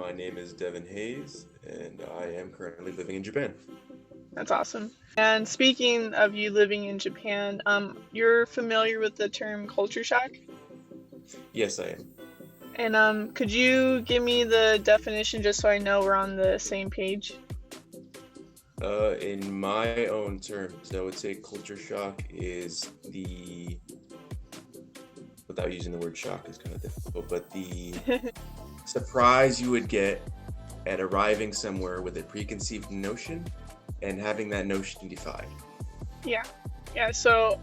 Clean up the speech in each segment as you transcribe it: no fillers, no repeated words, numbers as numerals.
My name is Devin Hayes, and I am currently living in Japan. That's awesome. And speaking of you living in Japan, you're familiar with the term culture shock? Yes, I am. And could you give me the definition just so I know we're on the same page? In my own terms, I would say culture shock is without using the word shock is kind of difficult, but the surprise you would get at arriving somewhere with a preconceived notion and having that notion defied. Yeah. Yeah, so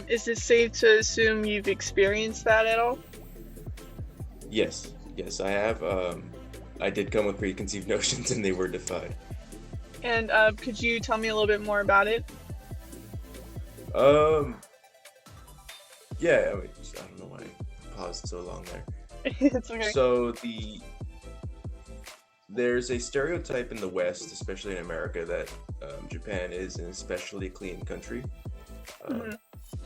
is it safe to assume you've experienced that at all? Yes, I have. I did come with preconceived notions and they were defied. And could you tell me a little bit more about it? Um, yeah, I don't know why I paused so long there. It's okay. So there's a stereotype in the West, especially in America, that Japan is an especially clean country. Hmm. Um,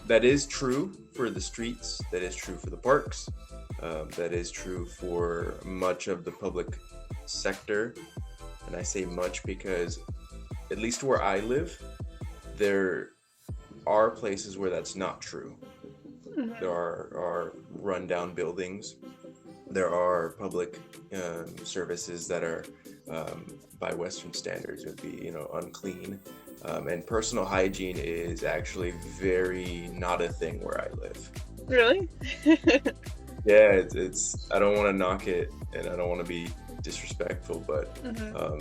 that is true for the streets. That is true for the parks. That is true for much of the public sector. And I say much because, at least where I live, there are places where that's not true. There Hmm. are rundown buildings. There are public services that are, by Western standards, would be unclean, and personal hygiene is actually very not a thing where I live. Really? Yeah, it's I don't want to knock it, and I don't want to be disrespectful, but Hmm. um,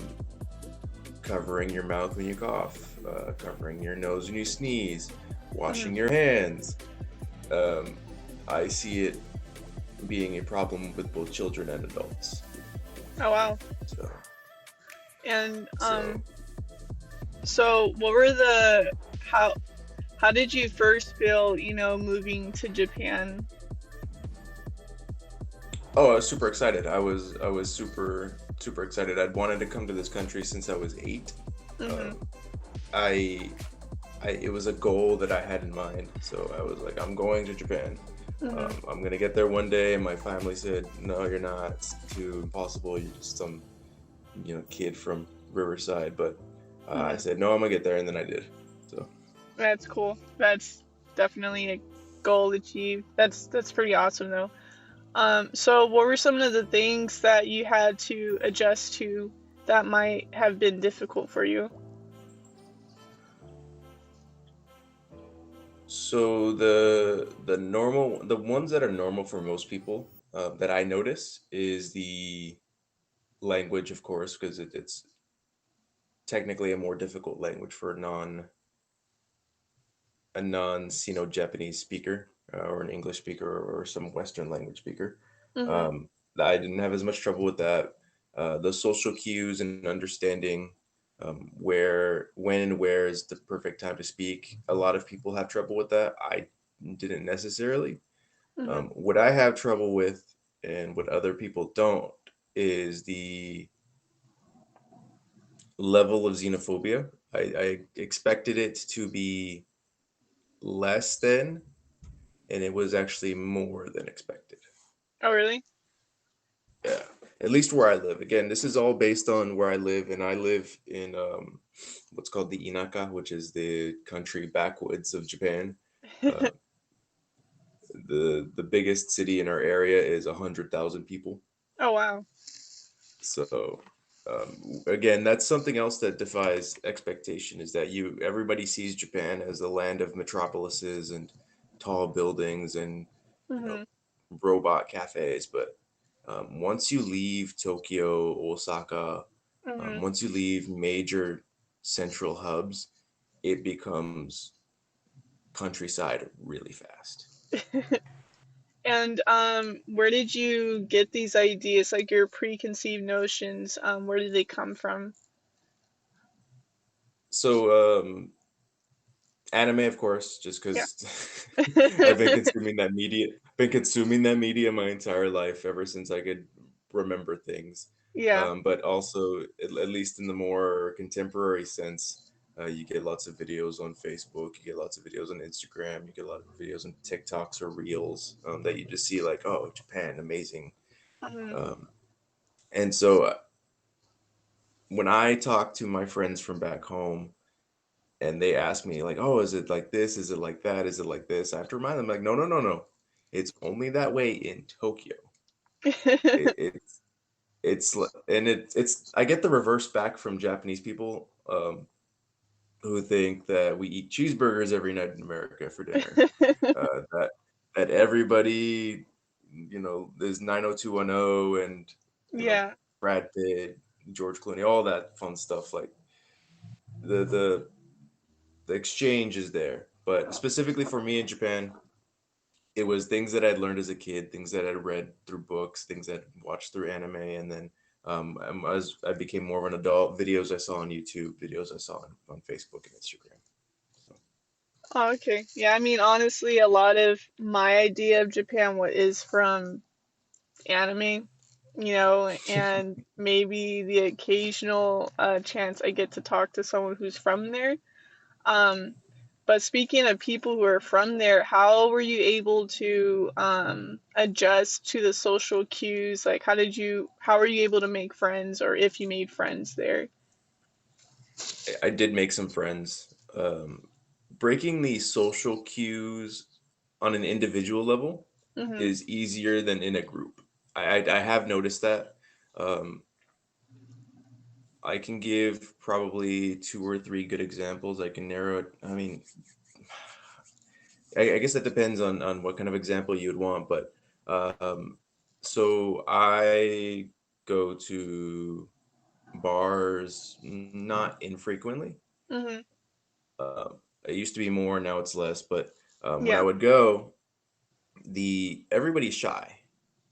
covering your mouth when you cough, covering your nose when you sneeze, Hmm. washing your hands. Um, I see it being a problem with both children and adults. Oh wow. So, And so, so what were the how how did you first feel, moving to Japan? oh, I was super excited. I was super excited. I'd wanted to come to this country since I was 8. Hmm. Um, I, it was a goal that I had in mind. So I was like, I'm going to Japan. Hmm. I'm gonna get there one day. And my family said, no, you're not. It's too impossible. You're just some, kid from Riverside. But I Hmm. said, no, I'm gonna get there, and then I did. So. That's cool. That's definitely a goal achieved. That's pretty awesome though. So what were some of the things that you had to adjust to that might have been difficult for you? So the ones that are normal for most people that I notice is the language, of course, because it's technically a more difficult language for a non-Sino-Japanese speaker, or an English speaker, or some Western language speaker. Mhm. Um, I didn't have as much trouble with that. The social cues and understanding when and where is the perfect time to speak. A lot of people have trouble with that. I didn't necessarily. Mhm. What I have trouble with, and what other people don't, is the level of xenophobia. I expected it to be less than, and it was actually more than expected. Oh, really? Yeah, at least where I live. Again, this is all based on where I live, and I live in what's called the Inaka, which is the country backwoods of Japan. Uh, the biggest city in our area is 100,000 people. Oh, wow. So again, that's something else that defies expectation, is that you everybody sees Japan as the land of metropolises and tall buildings and you know Mhm. robot cafes, but once you leave Tokyo, Osaka, Mhm. once you leave major central hubs, it becomes countryside really fast. And where did you get these ideas, like your preconceived notions? Where did they come from? So anime, of course, just Yeah. because I've been consuming that media my entire life ever since I could remember things. Yeah. But also, at least in the more contemporary sense, you get lots of videos on Facebook, you get lots of videos on Instagram, you get a lot of videos on TikToks or Reels, that you just see like, oh, Japan, amazing. Mhm. Um, And so when I talk to my friends from back home and they ask me like, "Oh, is it like this? Is it like that? Is it like this?" I have to remind them like, "No, no, no, no. It's only that way in Tokyo. It, it's I get the reverse back from Japanese people who think that we eat cheeseburgers every night in America for dinner. That everybody, there's 90210 and Yeah. Brad Pitt, George Clooney, all that fun stuff. Like the the the exchange is there. But specifically for me in Japan, it was things that I'd learned as a kid, things that I'd read through books, things that I'd watched through anime, and then as I became more of an adult, videos I saw on YouTube, videos I saw on Facebook and Instagram. So Oh, okay. Yeah, I mean, honestly, a lot of my idea of Japan what is from anime, and maybe the occasional chance I get to talk to someone who's from there. Um, but speaking of people who are from there, how were you able to adjust to the social cues? Like, how were you able to make friends, or if you made friends there? I did make some friends. Breaking the social cues on an individual level Mm-hmm. is easier than in a group. I have noticed that. Um, I can give probably two or three good examples. I can narrow it. I mean, I guess that depends on what kind of example you would want, but um, so I go to bars not infrequently. Mm-hmm. Uh, it used to be more, now it's less, but when I Yeah. would go, the everybody's shy,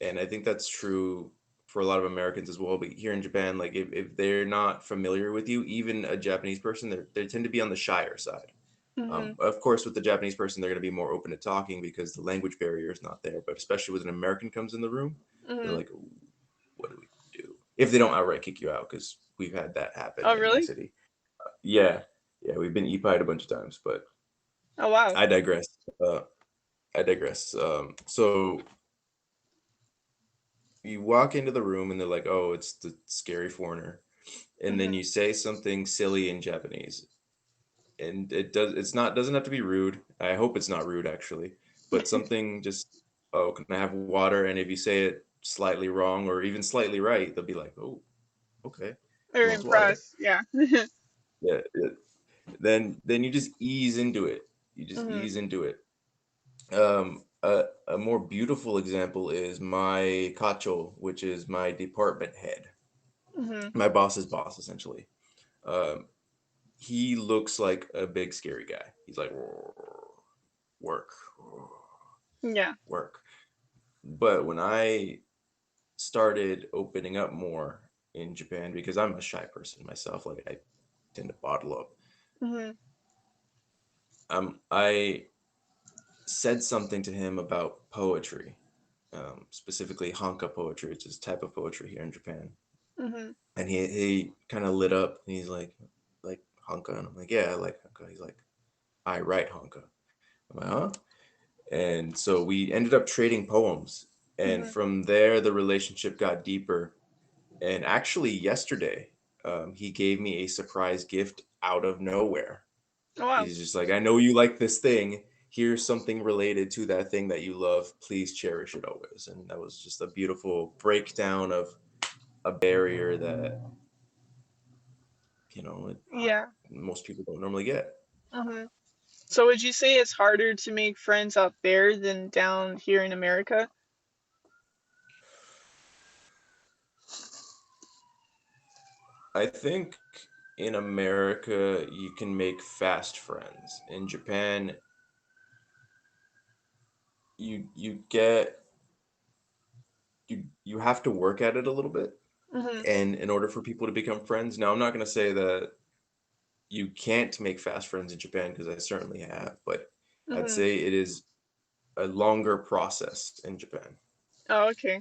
and I think that's true for a lot of Americans as well. But here in Japan, like if they're not familiar with you, even a Japanese person, they tend to be on the shyer side. Mm-hmm. Of course, with the Japanese person, they're going to be more open to talking because the language barrier is not there. But especially when an American comes in the room, they're Mm-hmm. like, "What do we do?" If they don't outright kick you out, because we've had that happen Oh, in my really? city. Yeah, yeah, we've been EPI'd a bunch of times, but Oh, wow. I digress. Uh, I digress. So you walk into the room and they're like, "Oh, it's the scary foreigner," and then Mm-hmm. you say something silly in Japanese, and it's not doesn't have to be rude. I hope it's not rude actually, but something just, "Oh, can I have water?" And if you say it slightly wrong or even slightly right, they'll be like, "Oh, okay, he Very wants water." impressed. Yeah. Yeah, yeah. Then you just ease into it. You just Mm-hmm. ease into it. A more beautiful example is my kacho, which is my department head, Mm-hmm. my boss's boss, essentially. Um, he looks like a big scary guy. He's like, work, Yeah. work. But when I started opening up more in Japan, because I'm a shy person myself, like I tend to bottle up. Mm-hmm. I said something to him about poetry, specifically Hanka poetry, which is a type of poetry here in Japan. Mm-hmm. And he kind of lit up and he's like Hanka, and I'm like, yeah, I like Hanka. He's like, I write Hanka. I'm like, huh? And so we ended up trading poems, and Mm-hmm. from there the relationship got deeper. And actually, yesterday, he gave me a surprise gift out of nowhere. Oh, wow. He's just like, I know you like this thing. Here's something related to that thing that you love. Please cherish it always. And that was just a beautiful breakdown of a barrier that, you know, it, Yeah. most people don't normally get. Mm-hmm. So would you say it's harder to make friends out there than down here in America? I think in America, you can make fast friends. In Japan, you have to work at it a little bit, Mm-hmm. and in order for people to become friends. Now, I'm not going to say that you can't make fast friends in Japan because I certainly have, but I'd Mm-hmm. say it is a longer process in Japan. Oh, okay.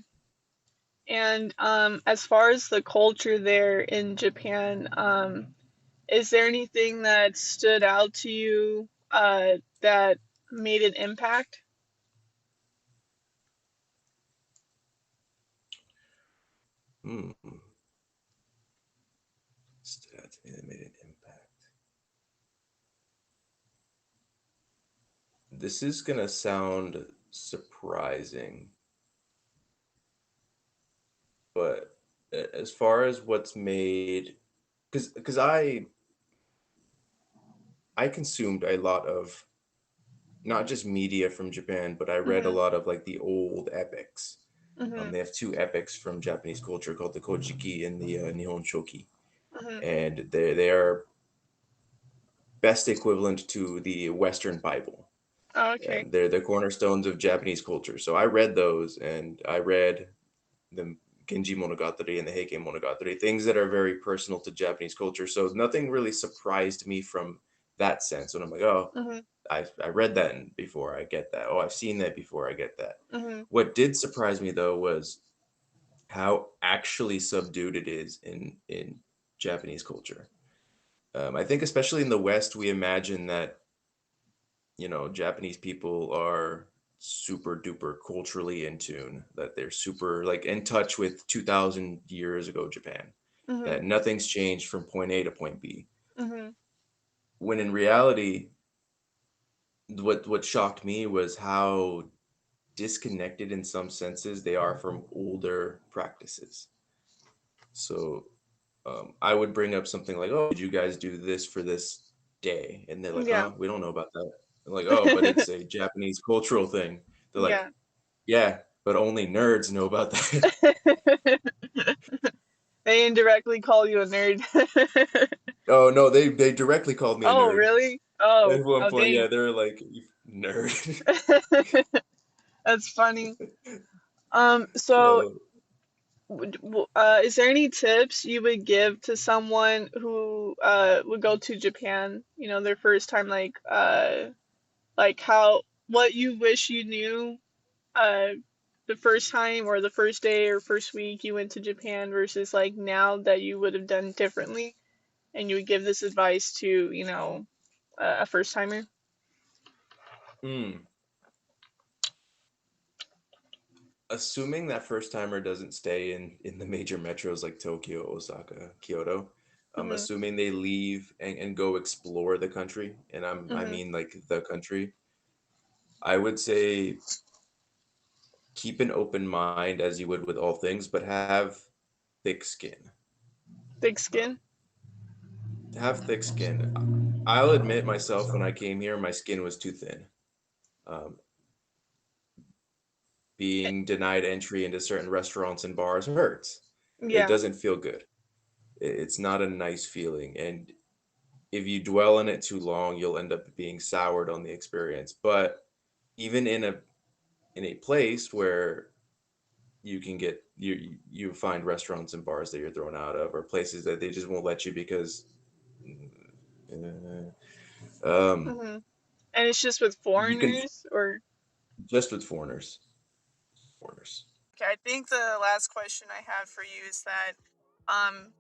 And as far as the culture there in Japan, is there anything that stood out to you that made an impact? Hmm. Stood out to me that made an impact. This is gonna sound surprising, but as far as what's made, because I consumed a lot of not just media from Japan, but I read a Mhm. lot of like the old epics. Mhm. They have two epics from Japanese culture called the Kojiki and the Nihon Shoki, Mhm. and they are best equivalent to the Western Bible. Oh, okay. And they're the cornerstones of Japanese culture. So I read those, and I read the Genji Monogatari and the Heike Monogatari, things that are very personal to Japanese culture. So nothing really surprised me from that sense. When I'm like, oh, Mhm. I read that before, I get that. Oh, I've seen that before, I get that. Mhm. What did surprise me though was how actually subdued it is in Japanese culture. I think especially in the West, we imagine that Japanese people are super duper culturally in tune, that they're super like in touch with 2000 years ago Japan, Mhm. that nothing's changed from point A to point B. Mhm. When in reality, what shocked me was how disconnected in some senses they are from older practices. So I would bring up something like, "Oh, did you guys do this for this day?" And they're like, Yeah. "Huh? We don't know about that." I'm like, "Oh, but it's a Japanese cultural thing." They're like, Yeah. "Yeah, but only nerds know about that." They indirectly call you a nerd. Oh no, they directly called me a Oh, nerd really? Oh, at one oh, point. Yeah, dang. they're like, "You nerd." That's funny. So So, is there any tips you would give to someone who would go to Japan, their first time, like how what you wish you knew uh the first time or the first day or first week you went to Japan versus like now that you would have done differently and you would give this advice to, a first timer? mm, assuming that first timer doesn't stay in the major metros like Tokyo, Osaka, Kyoto, Mhm. assuming they leave and go explore the country, and I Mhm. mean like the country, I would say keep an open mind as you would with all things, but have thick skin. Thick Um, skin? have thick skin. I'll admit myself when I came here, my skin was too thin. Um, being denied entry into certain restaurants and bars hurts. It Yeah. doesn't feel good. It's not a nice feeling, and if you dwell in it too long, you'll end up being soured on the experience. But even in a place where you find restaurants and bars that you're thrown out of, or places that they just won't let you because um, Mhm. And it's just with you can foreigners or? just with foreigners, foreigners. Okay, I think the last question I have for you is that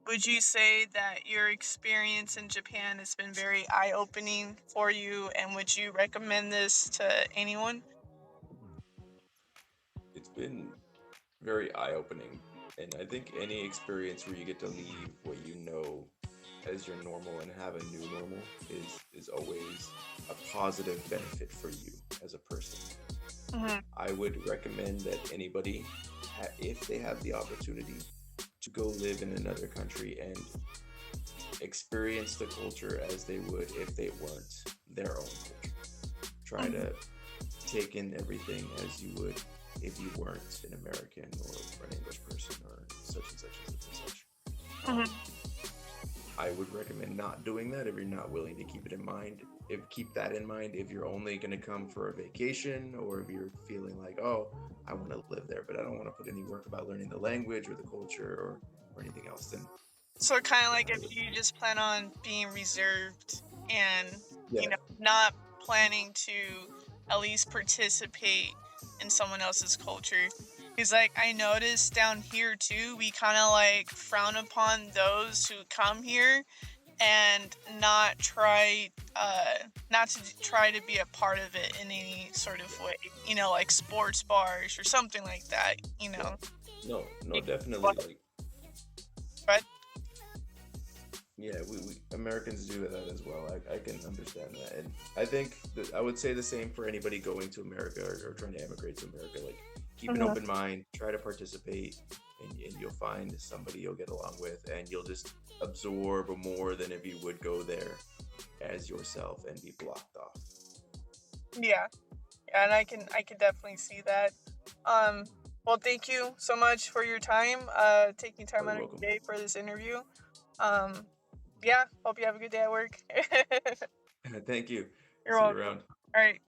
would you say that your experience in Japan has been very eye-opening for you, and would you recommend this to anyone? It's been very eye-opening, and I think any experience where you get to leave what you know as your normal and have a new normal is always a positive benefit for you as a person. Hmm. I would recommend that anybody, if they have the opportunity, to go live in another country and experience the culture as they would if they weren't their own culture. Try Hmm. to take in everything as you would if you weren't an American or an English person or such and such and such and such. Um, Hmm. I would recommend not doing that if you're not willing to keep it in mind. If keep that in mind if you're only going to come for a vacation, or if you're feeling like, oh, I want to live there, but I don't want to put any work about learning the language or the culture or anything else. So kind of Then like I if would, you just plan on being reserved and, yeah, not planning to at least participate in someone else's culture. Because, like, I noticed down here too, we kind of like frown upon those who come here and not to try to be a part of it in any sort of way, like sports bars or something like that, yeah, no, no, You- definitely, but like, but Yeah, we Americans do that as well. I can understand that, and I think that I would say the same for anybody going to America or trying to emigrate to America. Like, keep an Mhm. open mind, try to participate, and you'll find somebody you'll get along with, and you'll just absorb more than if you would go there as yourself and be blocked off. Yeah, yeah, and I can definitely see that. Um, well, thank you so much for your time, taking Oh, time you're out of welcome. your day for this interview. Um, yeah, hope you have a good day at work. Thank you. You're See you welcome. around. All right.